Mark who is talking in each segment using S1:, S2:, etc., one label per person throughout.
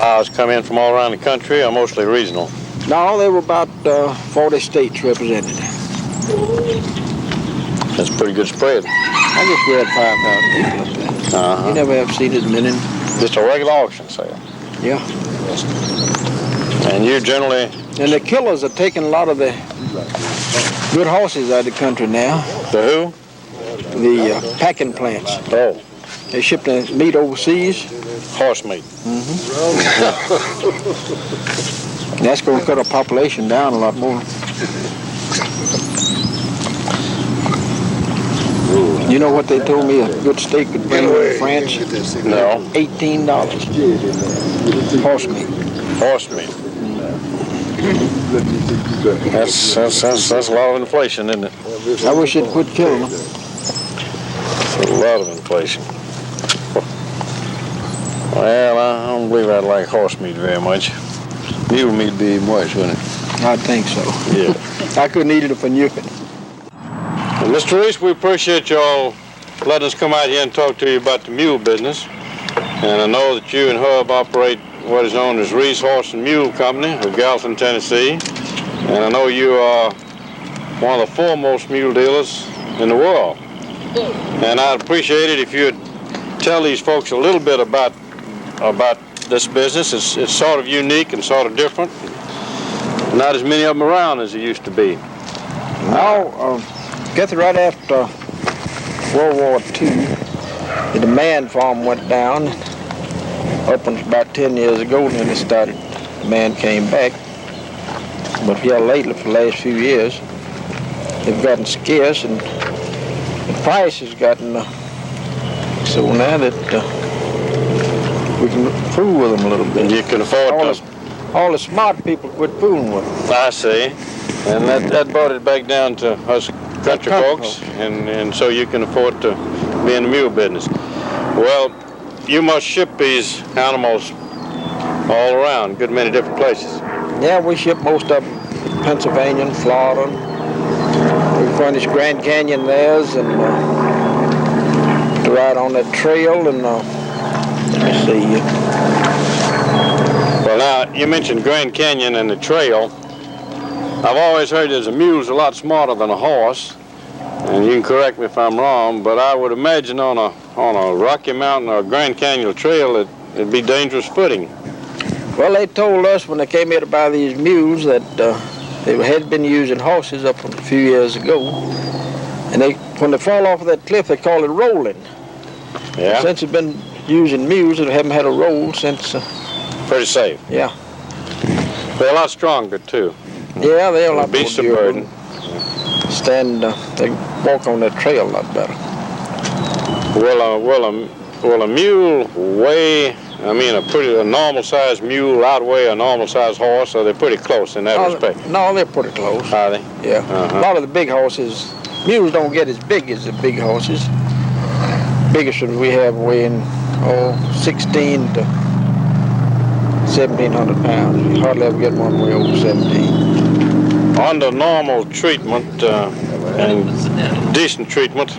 S1: Buyers come in from all around the country or mostly regional?
S2: No, there were about 40 states represented.
S1: That's a pretty good spread.
S2: I guess we had 5,000 people up there.
S1: Uh-huh.
S2: You never have seen as many.
S1: Just a regular auction sale?
S2: Yeah.
S1: And you generally...
S2: And the killers are taking a lot of the good horses out of the country now.
S1: The who?
S2: The packing plants.
S1: Oh.
S2: They ship the meat overseas.
S1: Horse meat.
S2: Mm-hmm. That's going to cut our population down a lot more. You know what they told me a good steak could bring in France?
S1: No.
S2: $18. Horse meat.
S1: Horse meat. That's a lot of inflation, isn't it?
S2: I wish they'd quit killing them.
S1: That's a lot of inflation. Well, I don't believe I'd like horse meat very much. Mule meat would be much, wouldn't it?
S2: I think so.
S1: Yeah.
S2: I couldn't eat it if I knew it.
S1: Well, Mr. Reese, we appreciate y'all letting us come out here and talk to you about the mule business. And I know that you and Hub operate what is known as Reese Horse and Mule Company of Gallatin, Tennessee. And I know you are one of the foremost mule dealers in the world. And I'd appreciate it if you'd tell these folks a little bit about this business. It's sort of unique and sort of different. Not as many of them around as there used to be.
S2: No, guess right after World War II, the demand farm went down. Opened about 10 years ago, and then it started, demand came back. But here lately, for the last few years, they've gotten scarce, and the price has gotten so now that we can fool with them a little bit.
S1: You can afford
S2: all the smart people quit fooling with them.
S1: I see. And that brought it back down to us country folks, and so you can afford to be in the mule business. Well, you must ship these animals all around, a good many different places.
S2: Yeah, we ship most of them to Pennsylvania and Florida. We furnish Grand Canyon theirs, and to ride on that trail, and let me see.
S1: Well, now, you mentioned Grand Canyon and the trail. I've always heard that a mule's a lot smarter than a horse, and you can correct me if I'm wrong, but I would imagine on a Rocky Mountain or Grand Canyon trail it'd be dangerous footing.
S2: Well, they told us when they came here to buy these mules that they had been using horses up a few years ago, and when they fall off of that cliff, they call it rolling.
S1: Yeah.
S2: And since they've been using mules, they haven't had a roll since.
S1: Pretty safe.
S2: Yeah.
S1: They're a lot stronger too.
S2: Yeah, they're a lot more
S1: beast of burden.
S2: They walk on that trail a lot better.
S1: Will a mule weigh? I mean, a normal-sized mule outweigh a normal-sized horse, or they're pretty close in that respect?
S2: No, they're pretty close.
S1: Are they?
S2: Yeah. A lot of the big horses, mules don't get as big as the big horses. Biggest ones we have weighing 16 to 1,700 pounds. You hardly ever get one weigh over 17.
S1: Under normal treatment and decent treatment,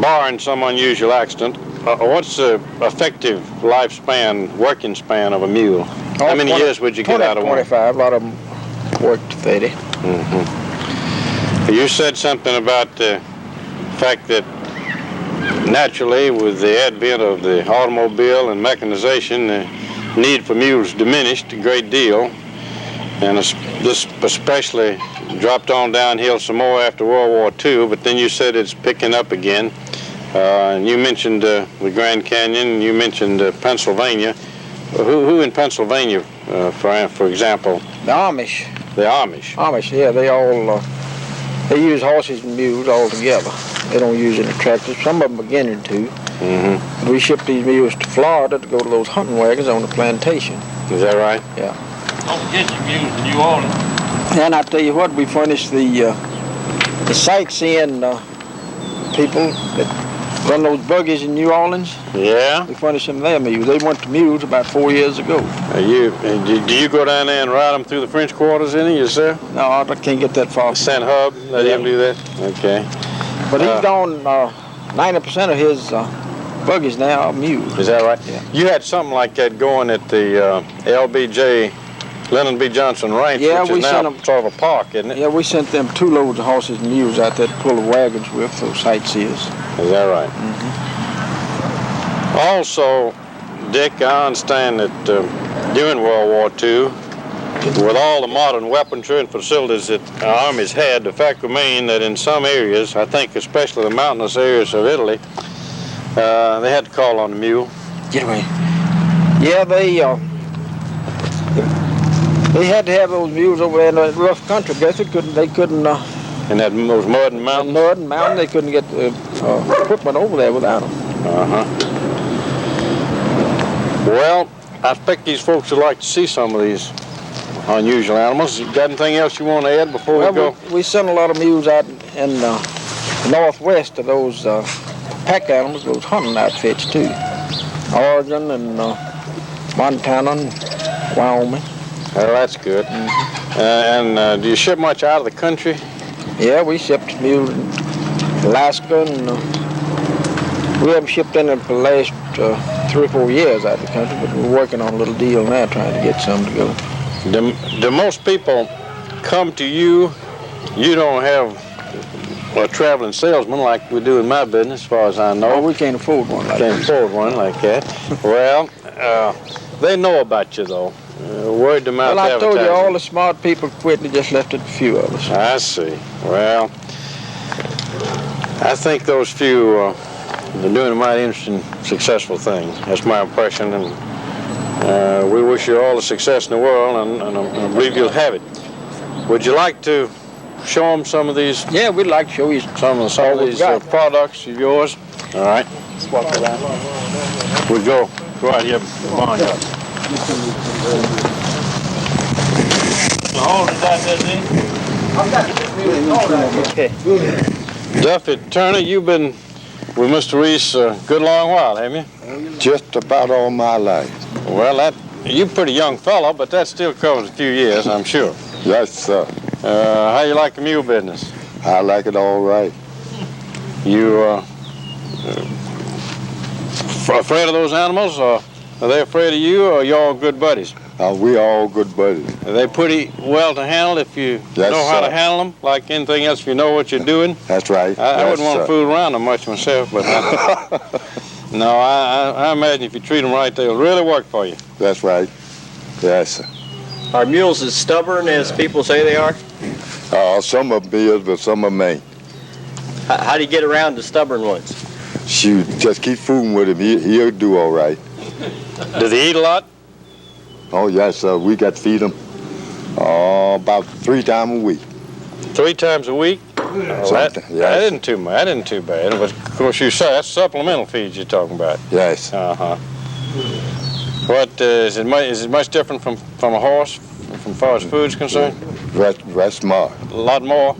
S1: barring some unusual accident, what's the effective lifespan, working span of a mule? How many years would you get out of one?
S2: 25. A lot of them work to 30.
S1: Mm-hmm. You said something about the fact that naturally, with the advent of the automobile and mechanization, the need for mules diminished a great deal. And this especially dropped on downhill some more after World War II, but then you said it's picking up again. And you mentioned the Grand Canyon, you mentioned Pennsylvania. Who in Pennsylvania, for example?
S2: The Amish.
S1: The Amish?
S2: Amish, yeah, they use horses and mules all together. They don't use any tractors. Some of them are beginning to.
S1: Mm-hmm.
S2: We ship these mules to Florida to go to those hunting wagons on the plantation.
S1: Is that right?
S2: Yeah.
S3: Don't get your mules in New Orleans.
S2: And I tell you what, we furnish the sightseeing people that run those buggies in New Orleans.
S1: Yeah?
S2: We furnish them their mules. They went to mules about 4 years ago.
S1: Do you go down there and ride them through the French quarters any yourself?
S2: No, I can't get that far.
S1: Send Hub, let him do that? Okay.
S2: But he's gone, 90% of his buggies now are mules.
S1: Is that right?
S2: Yeah.
S1: You had something like that going at the LBJ, Lyndon B. Johnson Ranch,
S2: Yeah,
S1: which
S2: we
S1: is
S2: sent
S1: now
S2: them.
S1: sort of a park, isn't it?
S2: Yeah, we sent them 2 loads of horses and mules out there to pull the wagons with for sightseers.
S1: Is that right?
S2: Mm-hmm.
S1: Also, Dick, I understand that during World War II, with all the modern weaponry and facilities that our armies had, the fact remained that in some areas, I think especially the mountainous areas of Italy, they had to call on the mule.
S2: Get away. Yeah, they had to have those mules over there in the rough country. Guess they couldn't.
S1: In those mud and mountains?
S2: Mud and mountain, they couldn't get equipment over there without them.
S1: Well, I expect these folks would like to see some of these unusual animals. You got anything else you want to add before we go?
S2: We sent a lot of mules out in the northwest of those pack animals, those hunting outfits too. Oregon and Montana and Wyoming.
S1: Well, that's good. And do you ship much out of the country?
S2: Yeah, we shipped mules in Alaska, and we haven't shipped any for the last 3 or 4 years out of the country, but we're working on a little deal now, trying to get some to go.
S1: Do most people come to you? You don't have a traveling salesman like we do in my business, as far as I know.
S2: Oh, we can't afford one like that.
S1: Can't afford one like that. Well, they know about you, though. Word to mouth
S2: Well, I told you,
S1: advertising.
S2: all the smart people quit, and they just left it a few of us.
S1: I see. Well, I think those few are doing a mighty interesting, successful thing. That's my impression, and we wish you all the success in the world, and I believe you'll have it. Would you like to show them some of these?
S2: Yeah, we'd like to show you
S1: Some of these products of yours. All right.
S2: Let's walk around.
S1: We'll go out here. Barnyard.
S3: Hold it out there,
S2: Okay.
S1: Duffy Turner, you've been with Mr. Reese a good long while, haven't you?
S4: Just about all my life.
S1: Well, you're a pretty young fella, but that still covers a few years, I'm sure.
S4: Yes, sir.
S1: How you like the mule business?
S4: I like it all right.
S1: You afraid of those animals, or are they afraid of you, or are you all good buddies?
S4: We all good buddies.
S1: Are they pretty well to handle if you
S4: Yes,
S1: know how
S4: sir.
S1: to handle them? Like anything else, if you know what you're doing?
S4: That's right.
S1: I wouldn't want to
S4: sir.
S1: fool around them much myself, but no, I imagine if you treat them right, they'll really work for you.
S4: That's right. Yes, sir.
S5: Are mules as stubborn as people say they are?
S4: Some of them is, but some of them ain't.
S5: How do you get around the stubborn ones?
S4: Shoot, just keep fooling with him. He'll do all right.
S1: Do they eat a lot?
S4: Oh, yes, sir. We got to feed them about 3 times a week.
S1: 3 times a week? That
S4: Yes.
S1: isn't too much. That isn't too bad. But of course, you say that's supplemental feeds you're talking about.
S4: Yes.
S1: What is it much different from a horse, from far as food's concerned?
S4: That's smart.
S1: A lot more.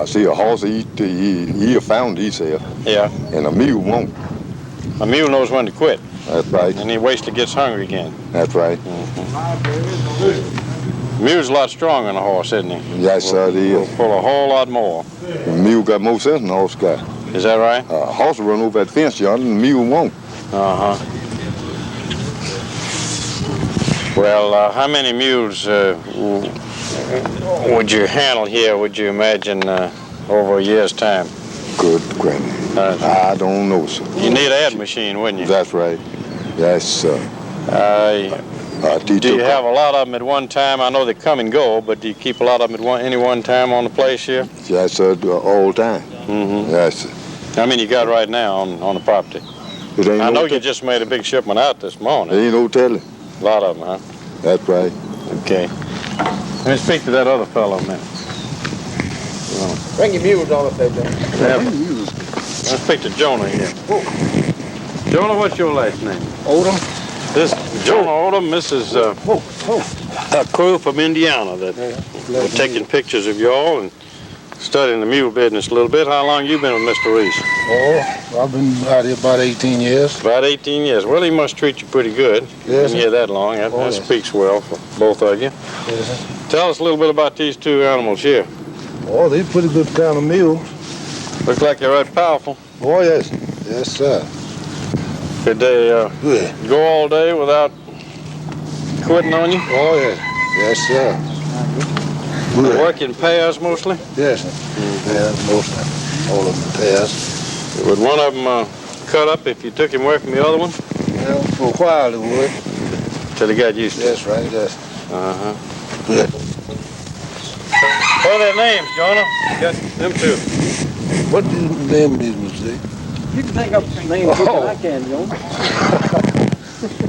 S4: See, a horse he'll found himself,
S1: Yeah.
S4: and a mule won't.
S1: A mule knows when to quit,
S4: That's right.
S1: and he waits till he gets hungry again.
S4: That's right.
S1: Mule's a lot stronger than a horse, isn't he?
S4: Yes, sir, it
S1: Will
S4: is.
S1: pull a whole lot more.
S4: The mule got more sense than the horse got.
S1: Is that right?
S4: Horse will run over that fence yonder, and the mule won't.
S1: Well, how many mules would you handle here, would you imagine, over a year's time?
S4: Good granny. I don't know, sir.
S1: You need an ad machine, wouldn't you?
S4: That's right. Yes, sir.
S1: Do you have a lot of them at one time? I know they come and go, but do you keep a lot of them at any one time on the place here?
S4: Yes, sir, all the time.
S1: Mm-hmm.
S4: Yes, sir.
S1: How many you got right now on the property?
S4: It ain't
S1: I know
S4: no
S1: you just made a big shipment out this morning.
S4: Ain't no telling.
S1: A lot of them, huh?
S4: That's right.
S1: Okay. Let me speak to that other fellow now.
S2: Bring your mules on up there, John.
S1: Let's speak to Jonah here. Jonah, what's your last name?
S2: Odom.
S1: This Jonah Odom. This is a crew from Indiana that were taking pictures of y'all and studying the mule business a little bit. How long you been with Mr. Reese?
S6: Oh, I've been out here about 18 years.
S1: About 18 years. Well, he must treat you pretty good.
S6: Yes,
S1: Been here that long. That
S6: yes.
S1: speaks well for both of you.
S6: Yes.
S1: Tell us a little bit about these 2 animals here.
S6: Oh, they're pretty good kind of mules.
S1: Look like they're right powerful.
S6: Oh, yes. Yes, sir.
S1: Could they
S6: Good.
S1: go all day without quitting on you?
S6: Oh, yeah. Yes, sir.
S1: They
S6: Good.
S1: work in pairs mostly?
S6: Yes, sir. Yeah, mostly. All of them pairs.
S1: Would one of them cut up if you took him away from the other one?
S6: Well, for a while it would.
S1: Till he got used to it?
S6: That's right, yes.
S1: Uh-huh.
S6: Good.
S1: What are their names, Jonah? Got them two.
S6: What the name is, Mr.
S2: You can think up some names
S6: Oh.
S2: I can, Joe.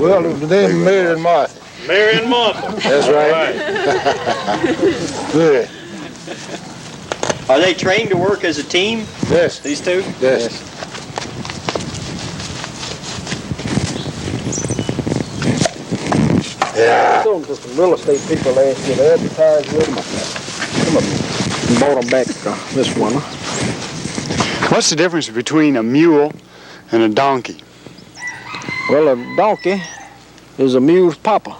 S6: Well, the name is Mary and Martha.
S1: Mary and Martha.
S6: That's right. Good.
S5: Are they trained to work as a team,
S6: Yes.
S5: these two?
S6: Yes. Yeah.
S2: Sold them to some real estate people last year. They advertised with them. And bought them back this winter.
S7: What's the difference between a mule and a donkey?
S2: Well, a donkey is a mule's papa.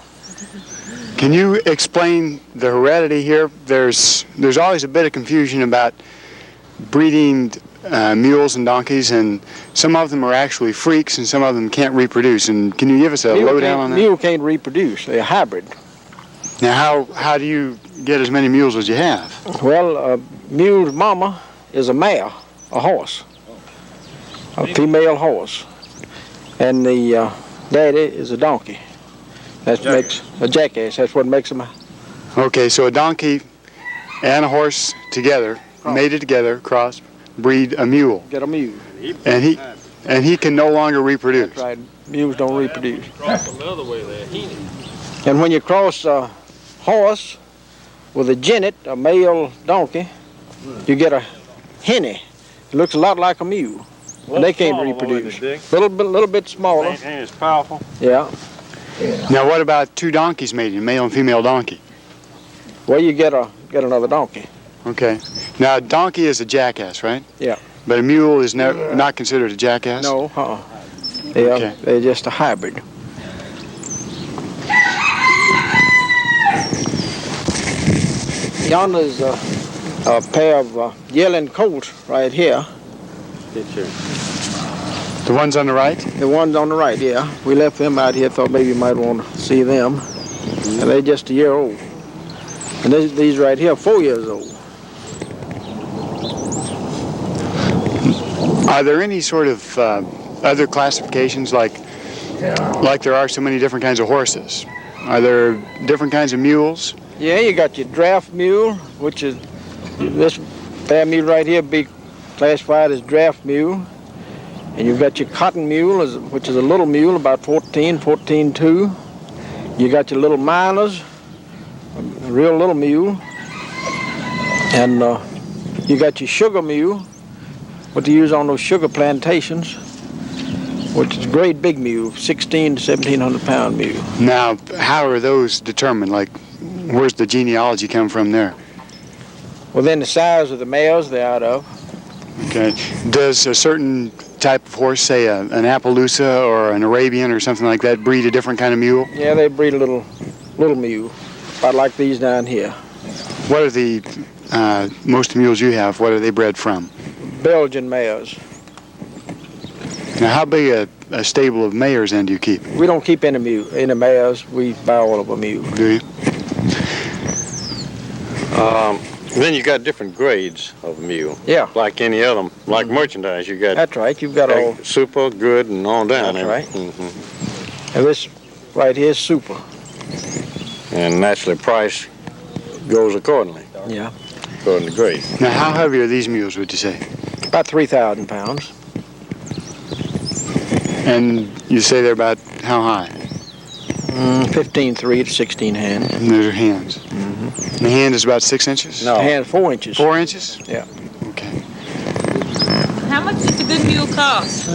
S7: Can you explain the heredity here? There's always a bit of confusion about breeding mules and donkeys, and some of them are actually freaks and some of them can't reproduce. And can you give us a lowdown on that?
S2: Mule can't reproduce. They're hybrid.
S7: Now, how do you get as many mules as you have?
S2: Well, a mule's mama is a mare, a horse, a female horse, and the daddy is a donkey. That makes a jackass. That's what makes them.
S7: Okay, so a donkey and a horse together, mated together, cross, breed a mule,
S2: Get a mule.
S7: and he can no longer reproduce.
S2: That's right. Mules don't reproduce.
S3: Cross them the other way there.
S2: And when you cross a horse with a jennet, a male donkey, you get a henny. It looks a lot like a mule. And they can't reproduce. Little bit smaller.
S1: Ain't as powerful.
S2: Yeah.
S7: Now, what about two donkeys mating, a male and female donkey?
S2: Well, you get another donkey.
S7: Okay. Now, a donkey is a jackass, right?
S2: Yeah.
S7: But a mule is not considered a jackass?
S2: No,
S7: Okay.
S2: They're just a hybrid. Yonder's a pair of yelling colts right here.
S7: The ones on the right?
S2: The ones on the right, yeah. We left them out here, thought maybe you might want to see them. And they're just a year old. And these right here are 4 years old.
S7: Are there any sort of other classifications like there are so many different kinds of horses? Are there different kinds of mules?
S2: Yeah, you got your draft mule, which is this pair mule right here be classified as draft mule. And you've got your cotton mule, which is a little mule, about 14.2. You got your little miners, a real little mule. And you got your sugar mule, what they use on those sugar plantations, which is a great big mule, 16 to 1,700 pound mule.
S7: Now, how are those determined? Like, where's the genealogy come from there?
S2: Well, then the size of the males they're out of.
S7: Okay. Does a certain type of horse, say an Appaloosa or an Arabian or something like that, breed a different kind of mule?
S2: Yeah, they breed a little mule, about like these down here.
S7: What are the most mules you have? What are they bred from?
S2: Belgian mares.
S7: Now, how big a stable of mares then do you keep?
S2: We don't keep any mares. We buy all of a mule.
S7: Do you?
S1: Then you got different grades of mule.
S2: Yeah.
S1: Like any other, like merchandise. You got
S2: That's right. You've got all.
S1: super, good, and on down.
S2: That's right.
S1: Mm-hmm.
S2: And this right here is super.
S1: And naturally, price goes accordingly,
S2: Yeah.
S1: according to grade.
S7: Now, how heavy are these mules, would you say?
S2: About 3,000 pounds.
S7: And you say they're about how high?
S2: 15.3 to 16 hand.
S7: And those are hands. The hand is about 6 inches?
S1: No.
S2: Hand 4 inches.
S7: 4 inches?
S2: Yeah.
S7: Okay.
S8: How much does a good mule cost?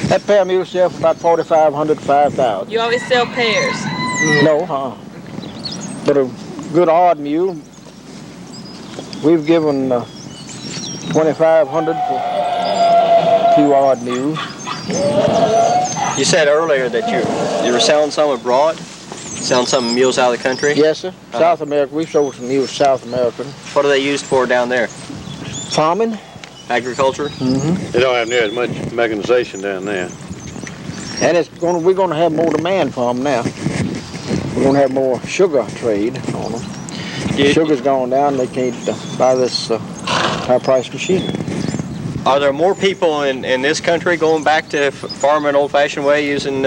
S2: That pair of mules sell for about 4,500 to 5,000.
S8: You always sell pairs.
S2: No, but a good odd mule, we've given 2,500 for 2 odd mules.
S5: You said earlier that you were selling some abroad? Selling some mules out of the country?
S2: Yes, sir. South America. We've sold some mules South American.
S5: What are they used for down there?
S2: Farming.
S5: Agriculture?
S2: Mm-hmm.
S1: They don't have near as much mechanization down there.
S2: And we're gonna have more demand for them now. We're gonna have more sugar trade on them. Sugar's gone down. They can't buy this high-priced machine.
S5: Are there more people in this country going back to farming old-fashioned way using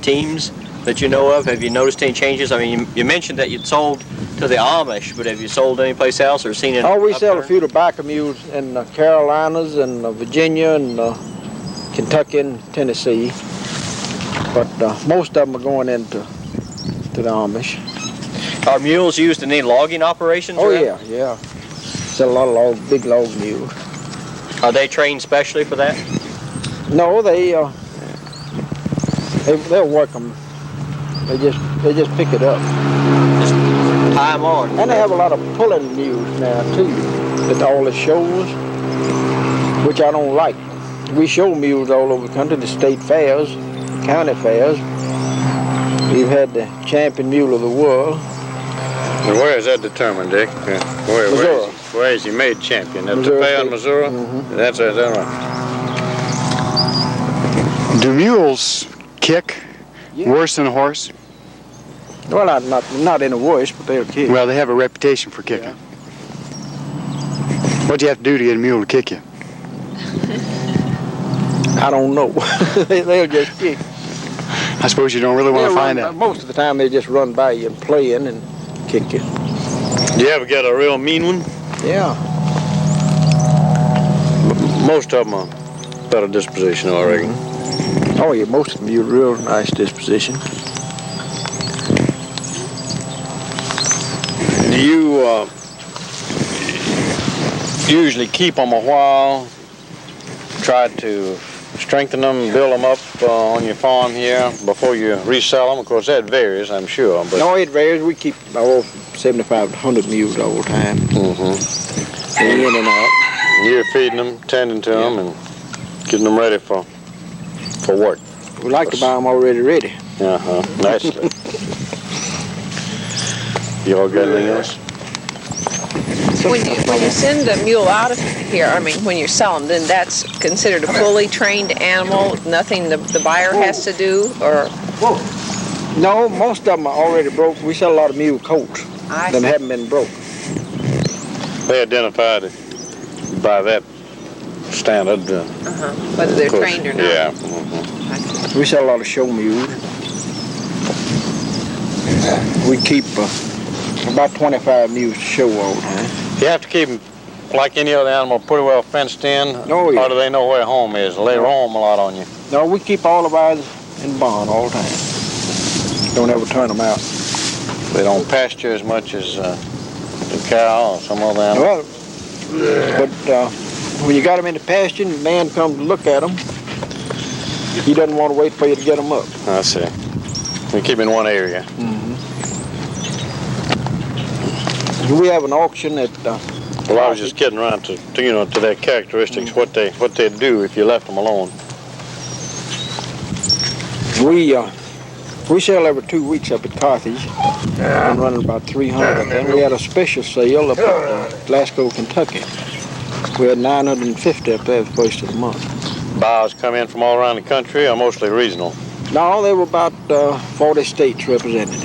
S5: teams that you know of? Have you noticed any changes? I mean, you mentioned that you'd sold to the Amish, but have you sold anyplace else or seen it?
S2: Oh, we sell a few tobacco mules in the Carolinas and Virginia and Kentucky and Tennessee. But most of them are going into the Amish.
S5: Are mules used in any logging operations?
S2: Oh,
S5: around?
S2: yeah. Sell a lot of big log mules.
S5: Are they trained specially for that?
S2: No, they'll work them. They just pick it up.
S5: Just tie them on.
S2: And they have a lot of pulling mules now too. At all the shows, which I don't like. We show mules all over the country, the state fairs, county fairs. We've had the champion mule of the world.
S1: And where is that determined, Dick?
S2: Missouri.
S1: Where is he made champion? At the
S2: Missouri
S1: fair in
S2: State.
S1: Missouri?
S2: Mhm.
S1: That's right.
S7: Do mules kick
S2: Yeah.
S7: worse than a horse?
S2: Well, not in the worst, but they'll kick.
S7: Well, they have a reputation for kicking. What do you have to do to get a mule to kick you?
S2: I don't know. They'll just kick.
S7: I suppose you don't really want to find out.
S2: Most of the time, they just run by you and playing and kick you.
S1: You ever get a real mean one?
S2: Yeah.
S1: Most of them are better disposition, I reckon.
S2: Oh, yeah, most of them are real nice disposition.
S1: Do you usually keep them a while, try to strengthen them, build them up on your farm here before you resell them? Of course, that varies, I'm sure. But
S2: No, it varies. We keep about 7,500 mules all the time. In and out.
S1: you're feeding them, tending to them, and getting them ready for work.
S2: We like to buy them already ready.
S1: Nicely. You all got anything else?
S9: When you send a mule out of here, I mean, when you sell them, then that's considered a fully trained animal, nothing the buyer has to do, or?
S2: No, most of them are already broke. We sell a lot of mule coats that haven't been broke.
S1: They identified it by that standard.
S9: Whether they're trained or not.
S1: Yeah.
S2: We sell a lot of show mules. We keep about 25 mules to show all the time.
S1: You have to keep them, like any other animal, pretty well fenced in.
S2: Oh, yeah.
S1: Or do they know where home is? They roam a lot on you.
S2: No, we keep all of ours in barn all the time. Don't ever turn them out.
S1: They don't pasture as much as the cow or some other animal.
S2: Well, but when you got them in the pasture and the man comes to look at them, he doesn't want to wait for you to get them up.
S1: I see. We keep in one area.
S2: We have an auction at.
S1: Well, I was just getting around to their characteristics, what they'd do if you left them alone.
S2: We sell every 2 weeks up at Carthage. Been running about 300 of them. We had a special sale up at Glasgow, Kentucky. We had 950 up there the first of the month.
S1: Buyers come in from all around the country, or mostly regional.
S2: No, there were about 40 states represented.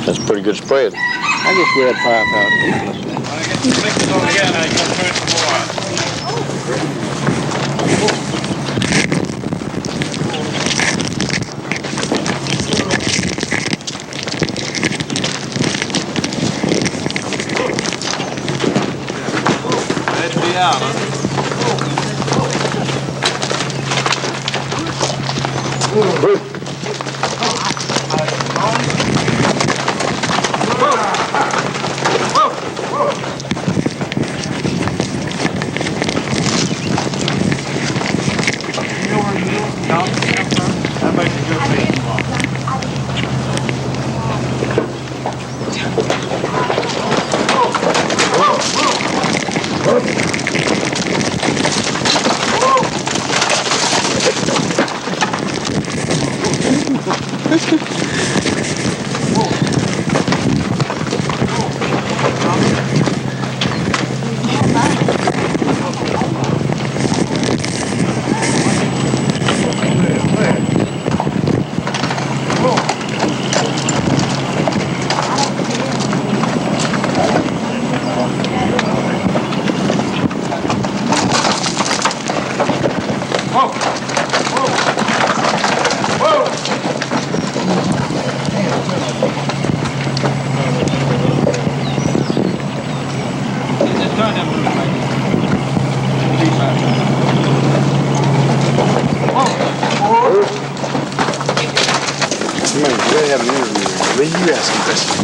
S1: That's a pretty good spread.
S2: I guess we had 5,000 people up there.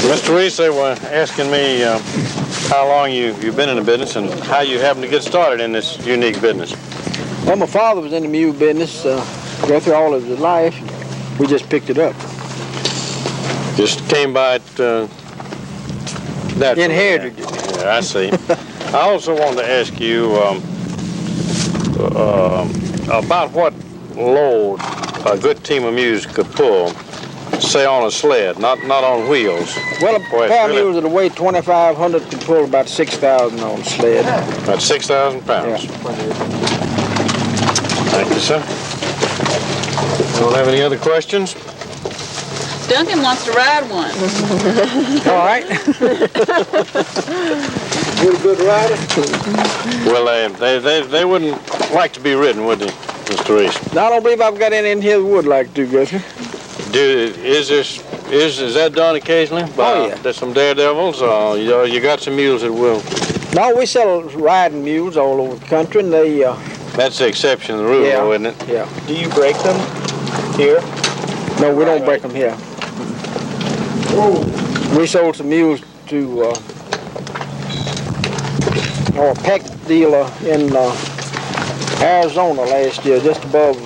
S1: Mr. Reese, they were asking me how long you've been in the business and how you happened to get started in this unique business.
S2: Well, my father was in the mule business, go through all of his life. We just picked it up.
S1: Just came by it naturally.
S2: Inherited it.
S1: Yeah, I see. I also wanted to ask you about what load a good team of mules could pull, say on a sled, not on wheels.
S2: Well, a pair of mules that weigh 2,500 can pull about 6,000 on a sled.
S1: About 6,000 pounds.
S2: Yeah.
S1: Thank you, sir. Don't have any other questions?
S8: Duncan wants to ride one.
S2: All right. You're a good rider?
S1: Well, they wouldn't like to be ridden, would they, Mr. Reese?
S2: No, I don't believe I've got any in here that would like to, Guthrie.
S1: Is that done occasionally?
S2: Oh, yeah.
S1: There's some daredevils, or you got some mules that will?
S2: No, we sell riding mules all over the country, and they...
S1: That's the exception to the rule, though, isn't it?
S2: Yeah.
S5: Do you break them here?
S2: No, we don't break them here. We sold some mules to a pack dealer in Arizona last year, just above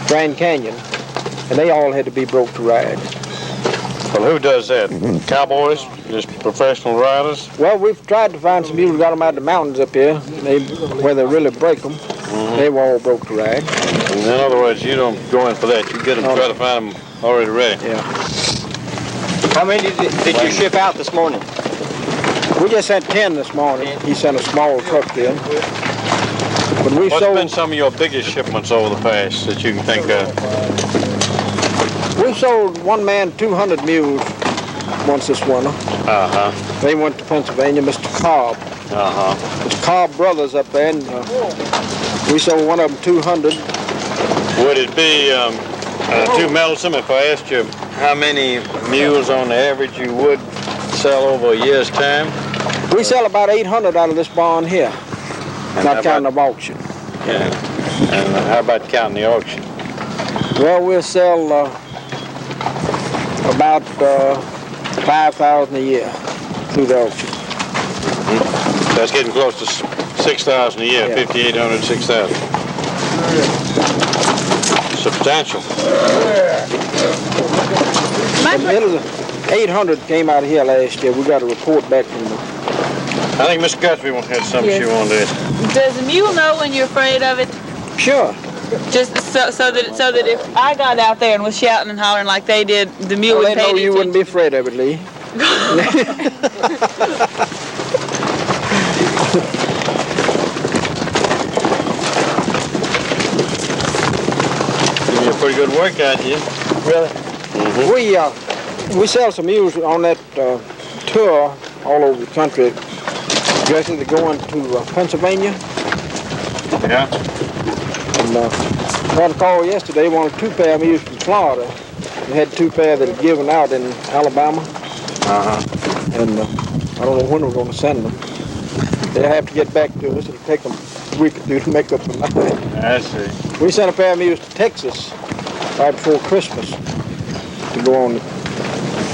S2: Grand Canyon, and they all had to be broke to ride.
S1: Well, who does that? Cowboys? Just professional riders?
S2: Well, we've tried to find some mules, got them out of the mountains up here, where they really break them. They were all broke to ride.
S1: In other words, you don't go in for that. You get them, try to find them already ready.
S2: Yeah.
S5: How many did you ship out this morning?
S2: We just sent 10 this morning. He sent a small truck in. But we
S1: What's
S2: sold...
S1: been some of your biggest shipments over the past that you can think of?
S2: We sold one man 200 mules once this winter.
S1: Uh-huh.
S2: They went to Pennsylvania, Mr. Cobb.
S1: Uh-huh.
S2: Mr. Cobb brothers up there, and we sold one of them 200.
S1: Would it be too meddlesome if I asked you how many mules on the average you would sell over a year's time?
S2: We sell about 800 out of this barn here, not counting the auction.
S1: Yeah. And how about counting the auction?
S2: Well, we'll sell about 5,000 a year through the auction.
S1: That's getting close to 6,000 a year,
S2: Yeah.
S1: 5,800, 6,000. Substantial.
S2: And 800 came out of here last year. We got a report back from them.
S1: I think Miss Guthrie had something she wanted to ask.
S8: Does the mule know when you're afraid of it?
S2: Sure.
S8: Just so that if I got out there and was shouting and hollering like they did, the mule
S2: Well,
S8: would
S2: they
S8: pay
S2: know you
S8: attention.
S2: wouldn't be afraid of it, Lee.
S1: Give me a pretty good workout here.
S2: Really? We sell some mules on that tour all over the country. Guessing they're going to Pennsylvania.
S1: Yeah.
S2: And got a call yesterday, wanted 2 pair of mules from Florida. They had 2 pair that had given out in Alabama.
S1: Uh-huh.
S2: And I don't know when we're going to send them. They'll have to get back to us. It'll take them a week or 2 to make up the mind.
S1: I see.
S2: We sent a pair of mules to Texas right before Christmas to go on.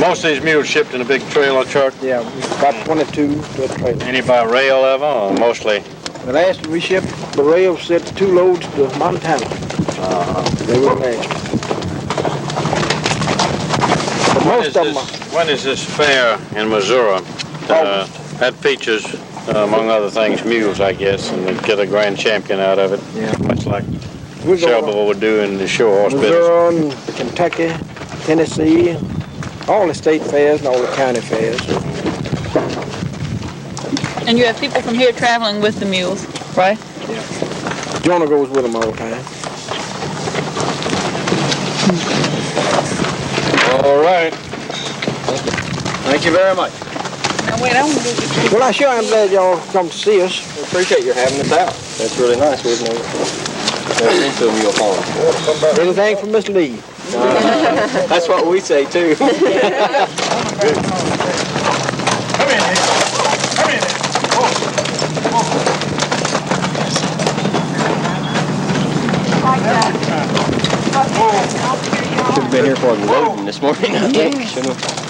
S1: Most of these mules shipped in a big trailer truck.
S2: Yeah, about 22 to a trailer.
S1: Any by rail ever, or mostly?
S2: The last we shipped, the rail said 2 loads to Montana. They were last. But most of them are
S1: When is this fair in Missouri? That features, among other things, mules, I guess, and they get a grand champion out of it.
S2: Yeah.
S1: Much like
S2: we go
S1: Shelbyville would do in the show horse business.
S2: Missouri, and Kentucky, Tennessee, all the state fairs and all the county fairs.
S8: And you have people from here traveling with the mules, right?
S2: Jonah goes with them all the time.
S1: All right.
S5: Thank you very much.
S8: Now wait, I want to do
S2: Well, I sure am glad y'all come to see us.
S5: We appreciate your having us out. That's really nice. We've never been to a mule farm.
S2: Anything from Miss Lee.
S5: That's what we say too. Should have been here for the loading this morning, I think. Shouldn't have.